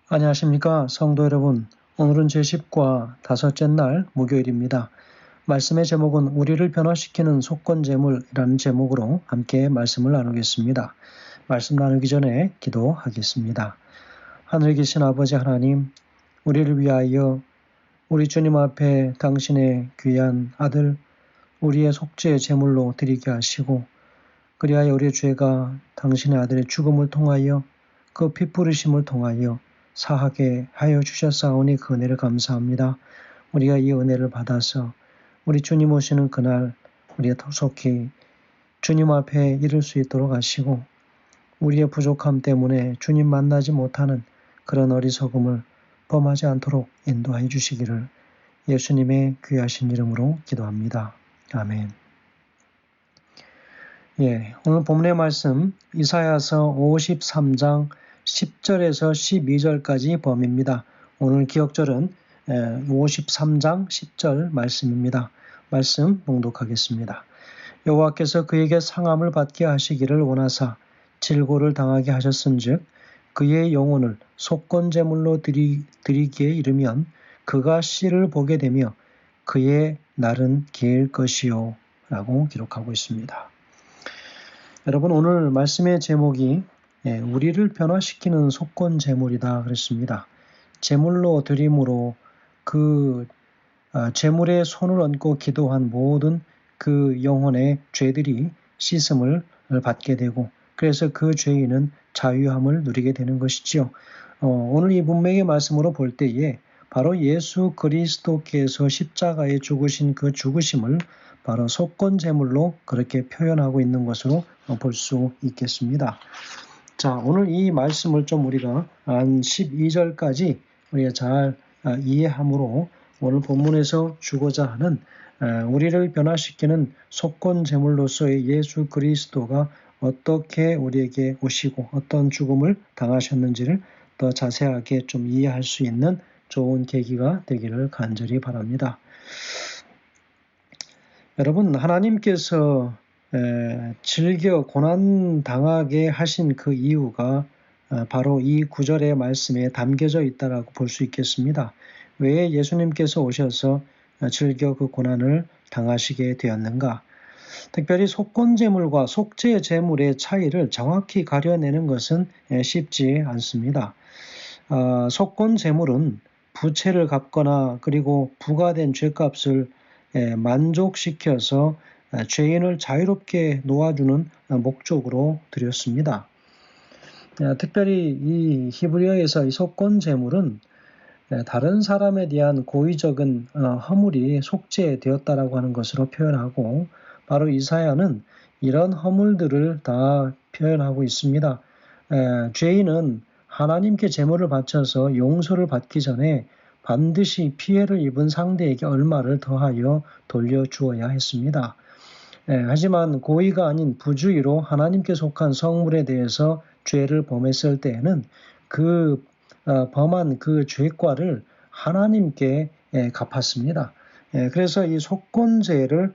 안녕하십니까 성도 여러분. 오늘은 제10과 다섯째 날 목요일입니다. 말씀의 제목은 우리를 변화시키는 속건제물이라는 제목으로 함께 말씀을 나누겠습니다. 말씀 나누기 전에 기도하겠습니다. 하늘에 계신 아버지 하나님, 우리를 위하여 우리 주님 앞에 당신의 귀한 아들 우리의 속죄의 제물로 드리게 하시고, 그리하여 우리의 죄가 당신의 아들의 죽음을 통하여 그 피 뿌리심을 통하여 사하게 하여 주셨사오니 그 은혜를 감사합니다. 우리가 이 은혜를 받아서 우리 주님 오시는 그날 우리가 속히 주님 앞에 이를 수 있도록 하시고, 우리의 부족함 때문에 주님 만나지 못하는 그런 어리석음을 범하지 않도록 인도하여 주시기를 예수님의 귀하신 이름으로 기도합니다. 아멘. 오늘 본문의 말씀 이사야서 53장 10절에서 12절까지 범위입니다. 오늘 기억절은 53장 10절 말씀입니다. 말씀 봉독하겠습니다. 여호와께서 그에게 상함을 받게 하시기를 원하사 질고를 당하게 하셨은즉 그의 영혼을 속건제물로 드리기에 이르면 그가 씨를 보게 되며 그의 날은 길 것이요 라고 기록하고 있습니다. 여러분, 오늘 말씀의 제목이 우리를 변화시키는 속건제물이다 그랬습니다. 제물로 드림으로 그 제물에 손을 얹고 기도한 모든 그 영혼의 죄들이 씻음을 받게 되고, 그래서 그 죄인은 자유함을 누리게 되는 것이지요. 오늘 이 문맥의 말씀으로 볼 때에 바로 예수 그리스도께서 십자가에 죽으신 그 죽으심을 바로 속건제물로 그렇게 표현하고 있는 것으로 볼 수 있겠습니다. 자, 오늘 이 말씀을 좀 우리가 한 12절까지 우리가 잘 이해함으로 오늘 본문에서 주고자 하는 우리를 변화시키는 속건제물로서의 예수 그리스도가 어떻게 우리에게 오시고 어떤 죽음을 당하셨는지를 더 자세하게 좀 이해할 수 있는 좋은 계기가 되기를 간절히 바랍니다. 여러분, 하나님께서 즐겨 고난당하게 하신 그 이유가 바로 이 구절의 말씀에 담겨져 있다고 볼 수 있겠습니다. 왜 예수님께서 오셔서 즐겨 그 고난을 당하시게 되었는가? 특별히 속건제물과 속죄제물의 차이를 정확히 가려내는 것은 쉽지 않습니다. 속건제물은 부채를 갚거나 그리고 부과된 죄값을 만족시켜서 죄인을 자유롭게 놓아주는 목적으로 드렸습니다. 특별히 이 히브리어에서 이 속건제물은 다른 사람에 대한 고의적인 허물이 속죄되었다라고 하는 것으로 표현하고, 바로 이사야는 이런 허물들을 다 표현하고 있습니다. 죄인은 하나님께 제물을 바쳐서 용서를 받기 전에 반드시 피해를 입은 상대에게 얼마를 더하여 돌려주어야 했습니다. 하지만 고의가 아닌 부주의로 하나님께 속한 성물에 대해서 죄를 범했을 때에는 그 범한 그 죄과를 하나님께 갚았습니다. 그래서 이 속건제를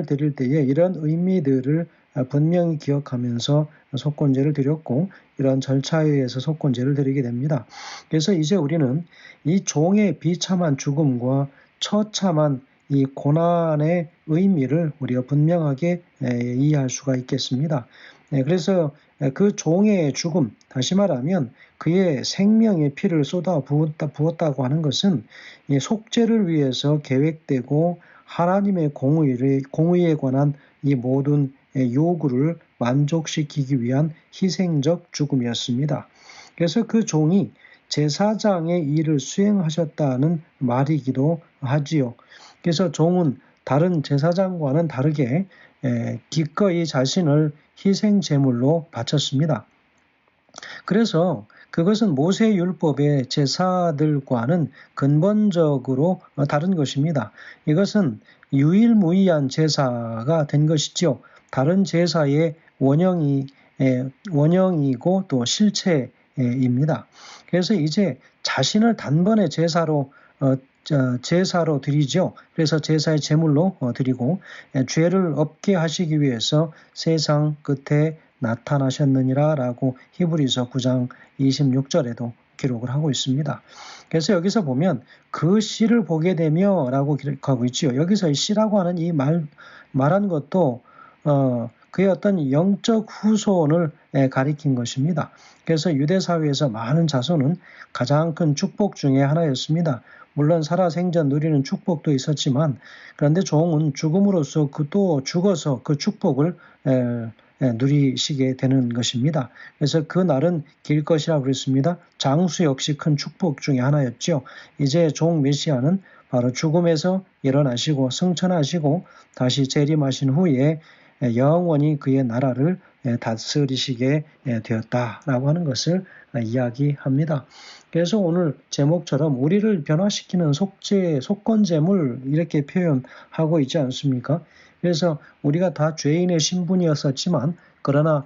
드릴 때에 이런 의미들을 분명히 기억하면서 속건제를 드렸고, 이런 절차에 의해서 속건제를 드리게 됩니다. 그래서 이제 우리는 이 종의 비참한 죽음과 처참한 이 고난의 의미를 우리가 분명하게 이해할 수가 있겠습니다. 그래서 그 종의 죽음, 다시 말하면 그의 생명의 피를 쏟아 부었다고 하는 것은 이 속죄를 위해서 계획되고 하나님의 공의에 관한 이 모든 요구를 만족시키기 위한 희생적 죽음이었습니다. 그래서 그 종이 제사장의 일을 수행하셨다는 말이기도 하지요. 그래서 종은 다른 제사장과는 다르게 기꺼이 자신을 희생제물로 바쳤습니다. 그래서 그것은 모세율법의 제사들과는 근본적으로 다른 것입니다. 이것은 유일무이한 제사가 된 것이지요. 다른 제사의 원형이고 또 실체입니다. 그래서 이제 자신을 단번에 제사로 드리죠. 그래서 제사의 제물로 드리고, 죄를 없게 하시기 위해서 세상 끝에 나타나셨느니라 라고 히브리서 9장 26절에도 기록을 하고 있습니다. 그래서 여기서 보면 그 씨를 보게 되며 라고 기록하고 있지요. 여기서 이 씨라고 하는 이 말한 것도 그의 어떤 영적 후손을 가리킨 것입니다. 그래서 유대 사회에서 많은 자손은 가장 큰 축복 중에 하나였습니다. 물론 살아생전 누리는 축복도 있었지만 그런데 종은 죽음으로써 또 죽어서 그 축복을 누리시게 되는 것입니다. 그래서 그 날은 길 것이라고 그랬습니다. 장수 역시 큰 축복 중에 하나였죠. 이제 종 메시아는 바로 죽음에서 일어나시고 승천하시고 다시 재림하신 후에 영원히 그의 나라를 다스리시게 되었다라고 하는 것을 이야기합니다. 그래서 오늘 제목처럼 우리를 변화시키는 속건제물 이렇게 표현하고 있지 않습니까? 그래서 우리가 다 죄인의 신분이었었지만 그러나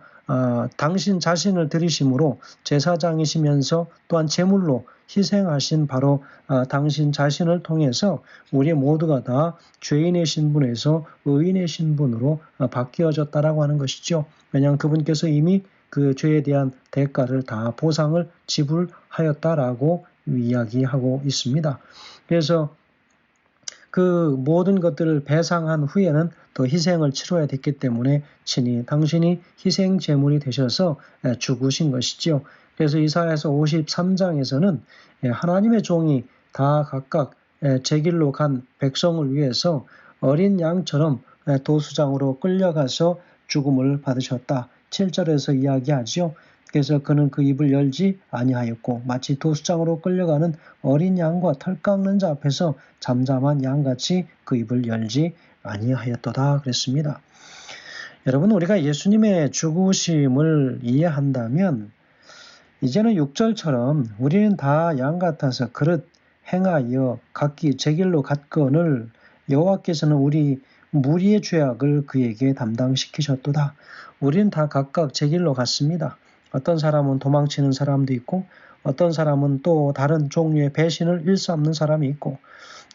당신 자신을 들이심으로 제사장이시면서 또한 제물로 희생하신 바로 당신 자신을 통해서 우리 모두가 다 죄인의 신분에서 의인의 신분으로 바뀌어졌다라고 하는 것이죠. 왜냐하면 그분께서 이미 그 죄에 대한 대가를 다 보상을 지불하였다라고 이야기하고 있습니다. 그래서 그 모든 것들을 배상한 후에는 또 희생을 치러야 됐기 때문에 친히 당신이 희생 제물이 되셔서 죽으신 것이지요. 그래서 이사야서 53장에서는 하나님의 종이 다 각각 제 길로 간 백성을 위해서 어린 양처럼 도수장으로 끌려가서 죽음을 받으셨다. 7절에서 이야기하지요. 그래서 그는 그 입을 열지 아니하였고 마치 도수장으로 끌려가는 어린 양과 털 깎는 자 앞에서 잠잠한 양같이 그 입을 열지 아니하였도다 그랬습니다. 여러분 우리가 예수님의 죽으심을 이해한다면 이제는 6절처럼 우리는 다 양 같아서 그릇 행하여 각기 제 길로 갔거늘 여호와께서는 우리 무리의 죄악을 그에게 담당시키셨도다. 우리는 다 각각 제 길로 갔습니다. 어떤 사람은 도망치는 사람도 있고 어떤 사람은 또 다른 종류의 배신을 일삼는 사람이 있고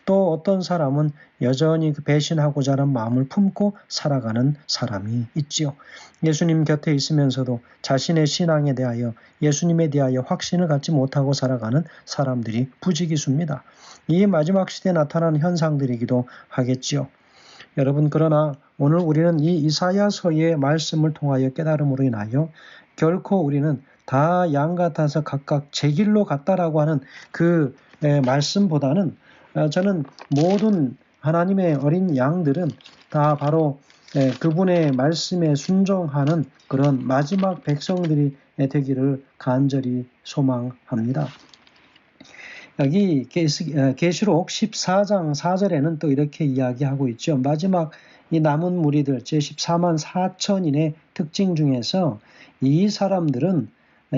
또 어떤 사람은 여전히 그 배신하고자 하는 마음을 품고 살아가는 사람이 있지요. 예수님 곁에 있으면서도 자신의 신앙에 대하여 예수님에 대하여 확신을 갖지 못하고 살아가는 사람들이 부지기수입니다. 이 마지막 시대에 나타나는 현상들이기도 하겠지요. 여러분 그러나 오늘 우리는 이 이사야서의 말씀을 통하여 깨달음으로 인하여 결코 우리는 다 양 같아서 각각 제 길로 갔다라고 하는 그 말씀보다는 저는 모든 하나님의 어린 양들은 다 바로 그분의 말씀에 순종하는 그런 마지막 백성들이 되기를 간절히 소망합니다. 여기 계시록 14장 4절에는 또 이렇게 이야기하고 있죠. 마지막 이 남은 무리들 제14만 4천인의 특징 중에서 이 사람들은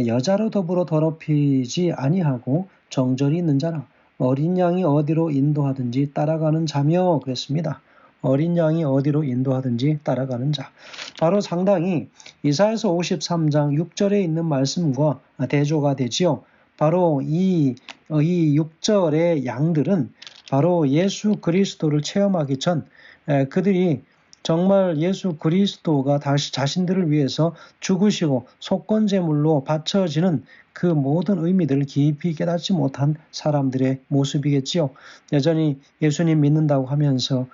여자로 더불어 더럽히지 아니하고 정절이 있는 자라 어린 양이 어디로 인도하든지 따라가는 자며 그랬습니다. 어린 양이 어디로 인도하든지 따라가는 자. 바로 상당히 이사야서 53장 6절에 있는 말씀과 대조가 되지요. 바로 이 6절의 양들은 바로 예수 그리스도를 체험하기 전 그들이 정말 예수 그리스도가 다시 자신들을 위해서 죽으시고 속건제물로 바쳐지는 그 모든 의미들을 깊이 깨닫지 못한 사람들의 모습이겠지요. 여전히 예수님 믿는다고 하면서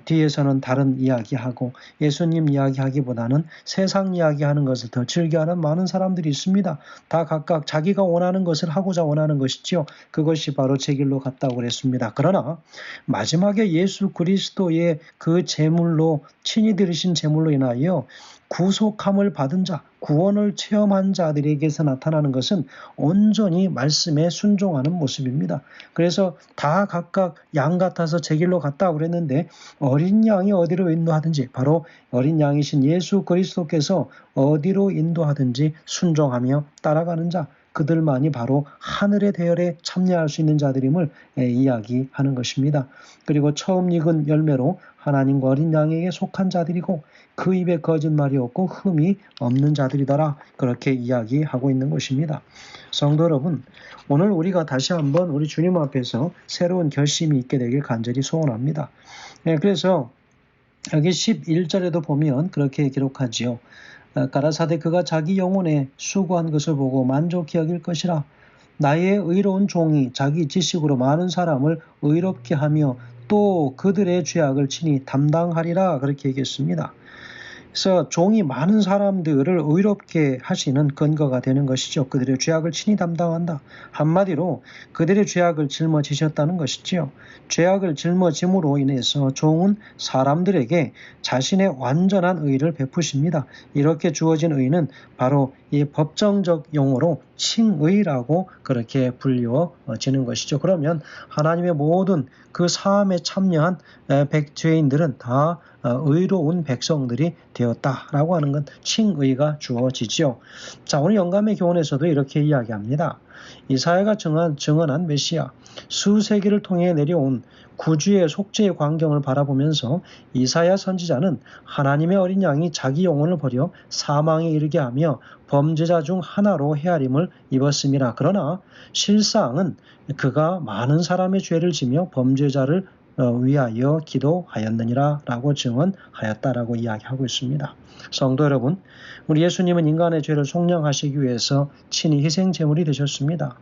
뒤에서는 다른 이야기하고 예수님 이야기하기보다는 세상 이야기하는 것을 더 즐겨하는 많은 사람들이 있습니다. 다 각각 자기가 원하는 것을 하고자 원하는 것이지요. 그것이 바로 제 길로 갔다고 그랬습니다. 그러나 마지막에 예수 그리스도의 그 제물로 친히 들으신 제물로 인하여 구속함을 받은 자, 구원을 체험한 자들에게서 나타나는 것은 온전히 말씀에 순종하는 모습입니다. 그래서 다 각각 양 같아서 제 길로 갔다고 그랬는데 어린 양이 어디로 인도하든지 바로 어린 양이신 예수 그리스도께서 어디로 인도하든지 순종하며 따라가는 자, 그들만이 바로 하늘의 대열에 참여할 수 있는 자들임을 이야기하는 것입니다. 그리고 처음 익은 열매로 하나님과 어린 양에게 속한 자들이고 그 입에 거짓말이 없고 흠이 없는 자들이더라. 그렇게 이야기하고 있는 것입니다. 성도 여러분, 오늘 우리가 다시 한번 우리 주님 앞에서 새로운 결심이 있게 되길 간절히 소원합니다. 그래서 여기 11절에도 보면 그렇게 기록하지요. 가라사대 그가 자기 영혼에 수고한 것을 보고 만족히 여길 것이라. 나의 의로운 종이 자기 지식으로 많은 사람을 의롭게 하며 또 그들의 죄악을 친히 담당하리라 그렇게 얘기했습니다. 그래서 종이 많은 사람들을 의롭게 하시는 근거가 되는 것이죠. 그들의 죄악을 친히 담당한다. 한마디로 그들의 죄악을 짊어지셨다는 것이지요. 죄악을 짊어짐으로 인해서 종은 사람들에게 자신의 완전한 의를 베푸십니다. 이렇게 주어진 의는 바로 이 법정적 용어로 칭의라고 그렇게 불려지는 것이죠. 그러면 하나님의 모든 그 사함에 참여한 죄인들은 다 의로운 백성들이 되었다라고 하는 건 칭의가 주어지죠. 자, 오늘 영감의 교훈에서도 이렇게 이야기합니다. 이사야가 증언한 메시아, 수세기를 통해 내려온 구주의 속죄의 광경을 바라보면서 이사야 선지자는 하나님의 어린 양이 자기 영혼을 버려 사망에 이르게 하며 범죄자 중 하나로 헤아림을 입었음이라. 그러나 실상은 그가 많은 사람의 죄를 지며 범죄자를 위하여 기도하였느니라 라고 증언하였다라고 이야기하고 있습니다. 성도 여러분, 우리 예수님은 인간의 죄를 속량하시기 위해서 친히 희생 제물이 되셨습니다.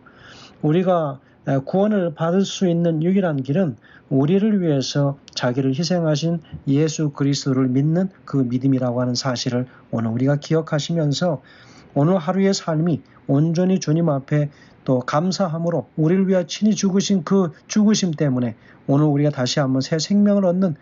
우리가 구원을 받을 수 있는 유일한 길은 우리를 위해서 자기를 희생하신 예수 그리스도를 믿는 그 믿음이라고 하는 사실을 오늘 우리가 기억하시면서 오늘 하루의 삶이 온전히 주님 앞에 또 감사함으로 우리를 위하여 친히 죽으신 그 죽으심 때문에 오늘 우리가 다시 한번 새 생명을 얻는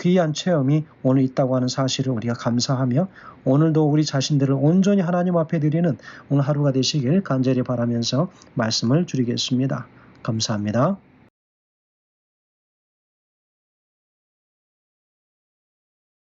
귀한 체험이 오늘 있다고 하는 사실을 우리가 감사하며 오늘도 우리 자신들을 온전히 하나님 앞에 드리는 오늘 하루가 되시길 간절히 바라면서 말씀을 드리겠습니다. 감사합니다.